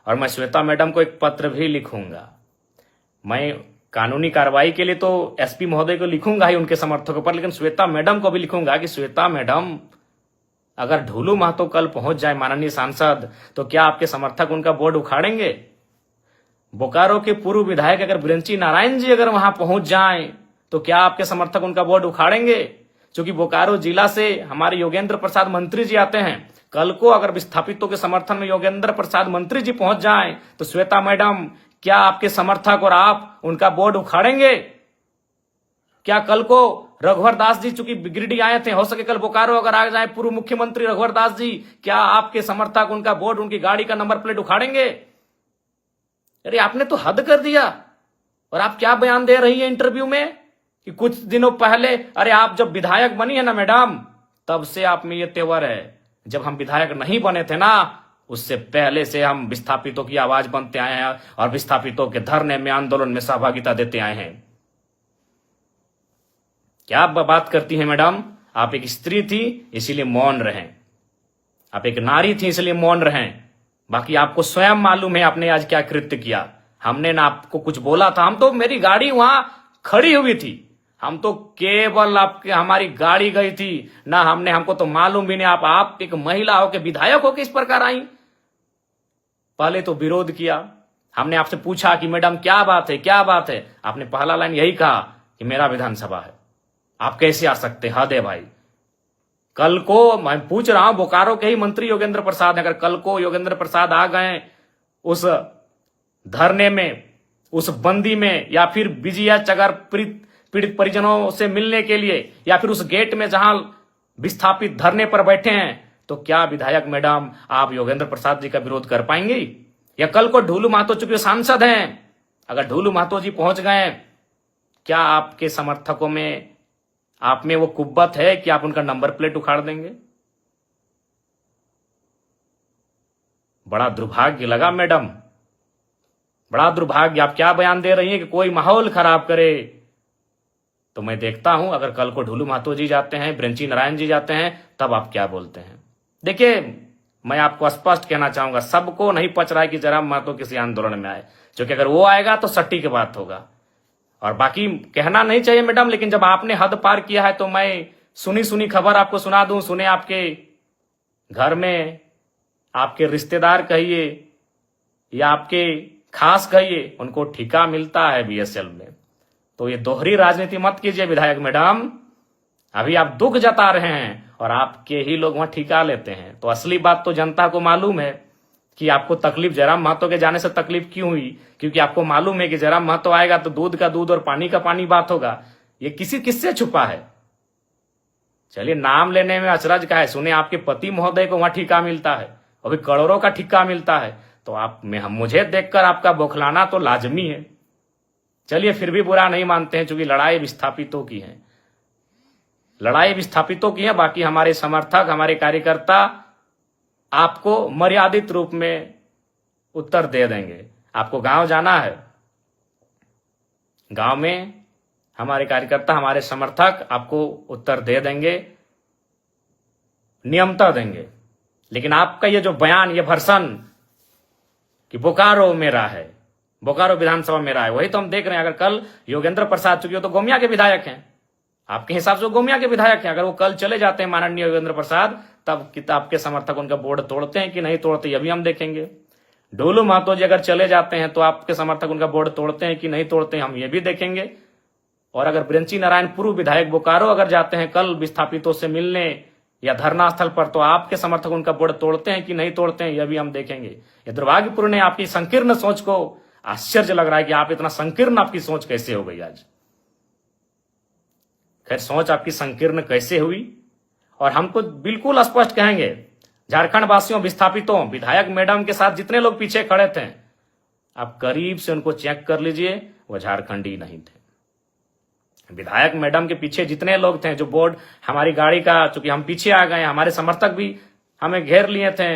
और मैं श्वेता मैडम को एक पत्र भी लिखूंगा। मैं कानूनी कार्रवाई के लिए तो एसपी महोदय को लिखूंगा ही उनके समर्थकों पर, लेकिन श्वेता मैडम को भी लिखूंगा कि श्वेता मैडम, अगर ढोलू महतो कल पहुंच जाए माननीय सांसद, तो क्या आपके समर्थक उनका बोर्ड उखाड़ेंगे? बोकारो के पूर्व विधायक अगर बिरंची नारायण जी अगर वहां पहुंच जाएं, तो क्या आपके समर्थक उनका बोर्ड उखाड़ेंगे? क्योंकि बोकारो जिला से हमारे योगेंद्र प्रसाद मंत्री जी आते हैं। कल को अगर विस्थापितों के समर्थन में योगेंद्र प्रसाद मंत्री जी पहुंच जाएं, तो श्वेता मैडम, क्या आपके समर्थक और आप उनका बोर्ड उखाड़ेंगे? क्या कल को रघुवर दास जी चूंकि गिरिडीह आए थे, हो सके कल बोकारो अगर आ जाए पूर्व मुख्यमंत्री रघुवर दास जी, क्या आपके समर्थक उनका बोर्ड, उनकी गाड़ी का नंबर प्लेट उखाड़ेंगे? अरे आपने तो हद कर दिया। और आप क्या बयान दे रही है इंटरव्यू में कि कुछ दिनों पहले, अरे आप जब विधायक बनी है ना मैडम, तब से आप में ये तेवर है। जब हम विधायक नहीं बने थे ना, उससे पहले से हम विस्थापितों की आवाज बनते आए हैं और विस्थापितों के धरने में, आंदोलन में सहभागिता देते आए हैं। क्या आप बात करती हैं मैडम? आप एक स्त्री थी इसीलिए मौन रहें, आप एक नारी थी इसलिए मौन रहें। बाकी आपको स्वयं मालूम है आपने आज क्या कृत्य किया। हमने ना आपको कुछ बोला था, हम तो, मेरी गाड़ी वहां खड़ी हुई थी, हम तो केवल आपके, हमारी गाड़ी गई थी ना, हमको तो मालूम भी नहीं। आप एक महिला हो के विधायक हो के इस प्रकार आई। पहले तो विरोध किया, हमने आपसे पूछा कि मैडम क्या बात है, क्या बात है? आपने पहला लाइन यही कहा कि मेरा विधानसभा है, आप कैसे आ सकते? हद है भाई। कल को मैं पूछ रहा हूं, बोकारो के ही मंत्री योगेंद्र प्रसाद, अगर कल को योगेंद्र प्रसाद आ गए उस धरने में, उस बंदी में, या फिर बीजीएच अगर पीड़ित परिजनों से मिलने के लिए, या फिर उस गेट में जहां विस्थापित धरने पर बैठे हैं, तो क्या विधायक मैडम आप योगेंद्र प्रसाद जी का विरोध कर पाएंगी? या कल को ढोलू महतो चूंकि सांसद हैं, अगर ढोलू महतो जी पहुंच गए, क्या आपके समर्थकों में, आप में वो कुव्वत है कि आप उनका नंबर प्लेट उखाड़ देंगे? बड़ा दुर्भाग्य लगा मैडम, बड़ा दुर्भाग्य। आप क्या बयान दे रही हैं कि कोई माहौल खराब करे? तो मैं देखता हूं अगर कल को ढोलू महतो जी जाते हैं, बिरंची नारायण जी जाते हैं, तब आप क्या बोलते हैं। देखिए, मैं आपको स्पष्ट कहना चाहूंगा, सबको नहीं पच रहा है कि जयराम महतो किसी आंदोलन में आए, क्योंकि अगर वो आएगा तो सट्टी की बात होगा। और बाकी कहना नहीं चाहिए मैडम, लेकिन जब आपने हद पार किया है तो मैं सुनी सुनी खबर आपको सुना दूं। सुने आपके घर में आपके रिश्तेदार कहिए या आपके खास कहिए, उनको ठिका मिलता है बीएसएल में। तो ये दोहरी राजनीति मत कीजिए विधायक मैडम। अभी आप दुख जता रहे हैं और आपके ही लोग वहां ठिका लेते हैं। तो असली बात तो जनता को मालूम है कि आपको तकलीफ जयराम महतो के जाने से तकलीफ क्यों हुई, क्योंकि आपको मालूम है कि जयराम महतो आएगा तो दूध का दूध और पानी का पानी बात होगा। ये किससे छुपा है? चलिए, नाम लेने में अचरज का है। सुने आपके पति महोदय को वहां ठिका मिलता है, अभी करोड़ों का ठिका मिलता है, तो आप में मुझे देखकर आपका बौखलाना तो लाजमी है। चलिए, फिर भी बुरा नहीं मानते हैं, क्योंकि लड़ाई विस्थापितों की है, लड़ाई विस्थापितों की है। बाकी हमारे समर्थक, हमारे कार्यकर्ता आपको मर्यादित रूप में उत्तर दे देंगे। आपको गांव जाना है, गांव में हमारे कार्यकर्ता, हमारे समर्थक आपको उत्तर दे देंगे, नियमता देंगे। लेकिन आपका ये जो बयान, ये भर्सन कि बोकारो मेरा है, बोकारो विधानसभा मेरा है, वही तो हम देख रहे हैं। अगर कल योगेंद्र प्रसाद, चूंकि तो गोमिया के विधायक हैं, आपके हिसाब से गोमिया के विधायक हैं, अगर वो कल चले जाते हैं माननीय योगेंद्र प्रसाद, तब आपके समर्थक उनका बोर्ड तोड़ते हैं कि नहीं तोड़ते, ये भी हम देखेंगे। ढोलू महतो जी अगर चले जाते हैं तो आपके समर्थक उनका बोर्ड तोड़ते हैं कि नहीं तोड़ते हैं, हम ये भी देखेंगे। और अगर बिरंची नारायण पूर्व विधायक बोकारो अगर जाते हैं कल विस्थापितों से मिलने या धरना स्थल पर, तो आपके समर्थक उनका बोर्ड तोड़ते हैं कि नहीं तोड़ते हैं, यह भी हम देखेंगे। ये दुर्भाग्यपूर्ण है, आपकी संकीर्ण सोच को आश्चर्य लग रहा है कि आप इतना संकीर्ण, आपकी सोच कैसे हो गई आज। खैर, सोच आपकी संकीर्ण कैसे हुई, और हमको बिल्कुल स्पष्ट कहेंगे, झारखंड वासियों, विस्थापितों, विधायक मैडम के साथ जितने लोग पीछे खड़े थे, आप करीब से उनको चेक कर लीजिए, वो झारखंडी नहीं थे। विधायक मैडम के पीछे जितने लोग थे, जो बोर्ड हमारी गाड़ी का, चूंकि हम पीछे आ गए, हमारे समर्थक भी हमें घेर लिए थे,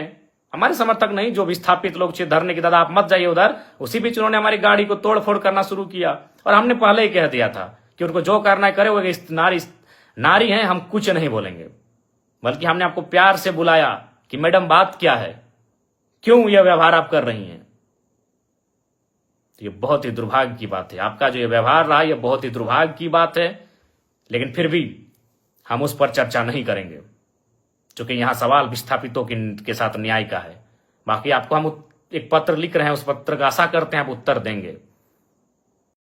हमारे समर्थक नहीं, जो विस्थापित लोग थे धरने की, दादा आप मत जाइए उधर, उसी बीच उन्होंने हमारी गाड़ी को तोड़ फोड़ करना शुरू किया। और हमने पहले ही कह दिया था कि उनको जो करना है करे, वो नारी हैं, हम कुछ नहीं बोलेंगे। बल्कि हमने आपको प्यार से बुलाया कि मैडम बात क्या है, क्यों यह व्यवहार आप कर रही हैं। तो ये बहुत ही दुर्भाग्य की बात है। आपका जो ये व्यवहार रहा ये बहुत ही दुर्भाग्य की बात है, लेकिन फिर भी हम उस पर चर्चा नहीं करेंगे, क्योंकि यहां सवाल विस्थापितों के साथ न्याय का है। बाकी आपको हम एक पत्र लिख रहे हैं, उस पत्र का आशा करते हैं आप उत्तर देंगे।